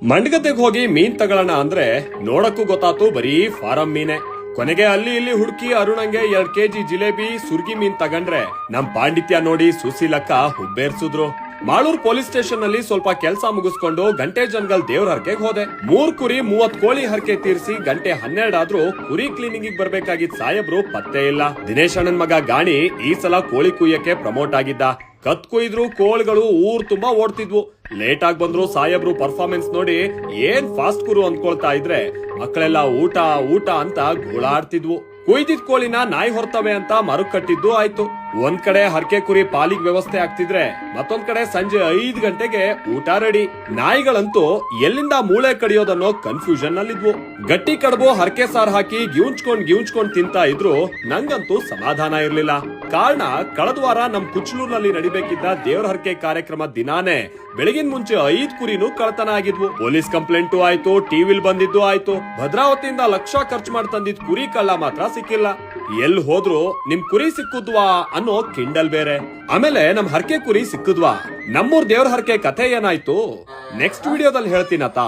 ಮಂಡಗದ್ದೆಗೆ ಹೋಗಿ ಮೀನ್ ತಗೊಳ್ಳೋಣ ಅಂದ್ರೆ ನೋಡಕ್ಕೂ ಗೊತ್ತಾತು ಬರೀ ಫಾರಂ ಮೀನೆ. ಕೊನೆಗೆ ಅಲ್ಲಿ ಇಲ್ಲಿ ಹುಡುಕಿ ಅರುಣಂಗೆ 2 ಕೆಜಿ ಜಿಲೇಬಿ ಸುರ್ಗಿ ಮೀನ್ ತಗೊಂಡ್ರೆ ನಮ್ ಪಾಂಡಿತ್ಯ ನೋಡಿ ಸುಶೀಲಕ್ಕ ಹುಬ್ಬೇರ್ಸಿದ್ರು. ಮಾಳೂರ್ ಪೊಲೀಸ್ ಸ್ಟೇಷನ್ ನಲ್ಲಿ ಸ್ವಲ್ಪ ಕೆಲಸ ಮುಗಿಸ್ಕೊಂಡು ಗಂಟೆ ಜಂಗಲ್ ದೇವ್ರ ಹರಕೆಗೆ ಹೋದೆ. 3 ಕುರಿ 30 ಕೋಳಿ ಹರಕೆ ತೀರಿಸಿ ಗಂಟೆ 12 ಆದ್ರೂ ಕುರಿ ಕ್ಲೀನಿಂಗ್ ಬರ್ಬೇಕಾಗಿದ್ದ ಸಾಹೇಬ್ರು ಪತ್ತೆ ಇಲ್ಲ. ದಿನೇಶ್ ಅಣ್ಣನ್ ಮಗ ಗಾಣಿ ಈ ಸಲ ಕೋಳಿ ಕುಯ್ಯಕ್ಕೆ ಪ್ರಮೋಟ್ ಆಗಿದ್ದ. ಕತ್ ಕುಯ್ದ್ರು ಕೋಳಿಗಳು ಊರ್ ತುಂಬಾ ಓಡ್ತಿದ್ವು. ಲೇಟ್ ಆಗಿ ಬಂದ್ರು ಸಾಹೇಬ್ರು ಪರ್ಫಾರ್ಮೆನ್ಸ್ ನೋಡಿ ಏನ್ ಫಾಸ್ಟ್ ಕುರು ಅಂದ್ಕೊಳ್ತಾ ಇದ್ರೆ ಮಕ್ಕಳೆಲ್ಲ ಊಟ ಊಟ ಅಂತ ಗೋಳಾಡ್ತಿದ್ವು. ಕುಯ್ದಿದ್ ಕೋಳಿನ ನಾಯಿ ಹೊರ್ತವೆ ಅಂತ ಮರುಕ್ ಕಟ್ಟಿದ್ದು ಆಯ್ತು. ಒಂದ್ ಕಡೆ ಹರಕೆ ಕುರಿ ಪಾಲಿಗೆ ವ್ಯವಸ್ಥೆ ಆಗ್ತಿದ್ರೆ ಮತ್ತೊಂದ್ ಕಡೆ ಸಂಜೆ 5 ಗಂಟೆಗೆ ಊಟ ರೆಡಿ. ನಾಯಿಗಳಂತೂ ಎಲ್ಲಿಂದ ಮೂಳೆ ಕಡಿಯೋದನ್ನೋ ಕನ್ಫ್ಯೂಷನ್ ನಲ್ಲಿದ್ವು. ಗಟ್ಟಿ ಕಡಬು ಹರಕೆ ಸಾರ್ ಹಾಕಿ ಗಿವ್ಚ್ಕೊಂಡ್ ತಿಂತಾ ಇದ್ರು ನಂಗಂತೂ ಸಮಾಧಾನ ಇರ್ಲಿಲ್ಲ. ಕಾರಣ ಕಳೆದ ವಾರ ನಮ್ ಕುಚ್ಲೂರ್ನಲ್ಲಿ ನಡಿಬೇಕಿದ್ದ ದೇವ್ರ ಹರಕೆ ಕಾರ್ಯಕ್ರಮ ದಿನಾನೇ ಬೆಳಗಿನ ಮುಂಚೆ 5 ಕುರಿನೂ ಕಳ್ತನ ಆಗಿದ್ವು. ಪೊಲೀಸ್ ಕಂಪ್ಲೇಂಟು ಆಯ್ತು, ಟಿವಿಲ್ ಬಂದಿದ್ದು ಆಯ್ತು. ಭದ್ರಾವತಿಯಿಂದ ಲಕ್ಷ ಖರ್ಚು ಮಾಡಿ ತಂದಿದ್ ಕುರಿ ಕಳ್ಳ ಮಾತ್ರ ಸಿಕ್ಕಿಲ್ಲ. ಎಲ್ ಹೋದ್ರು ನಿಮ್ ಕುರಿ ಸಿಕ್ಕುದ್ವಾ ಅನ್ನೋ ಕಿಂಡಲ್ ಬೇರೆ. ಆಮೇಲೆ ನಮ್ ಹರಕೆ ಕುರಿ ಸಿಕ್ಕುದ್ವಾ. ನಮ್ಮೂರ್ ದೇವ್ರ ಹರಕೆ ಕಥೆ ಏನಾಯ್ತು ನೆಕ್ಸ್ಟ್ ವಿಡಿಯೋದಲ್ಲಿ ಹೇಳ್ತೀನತಾ.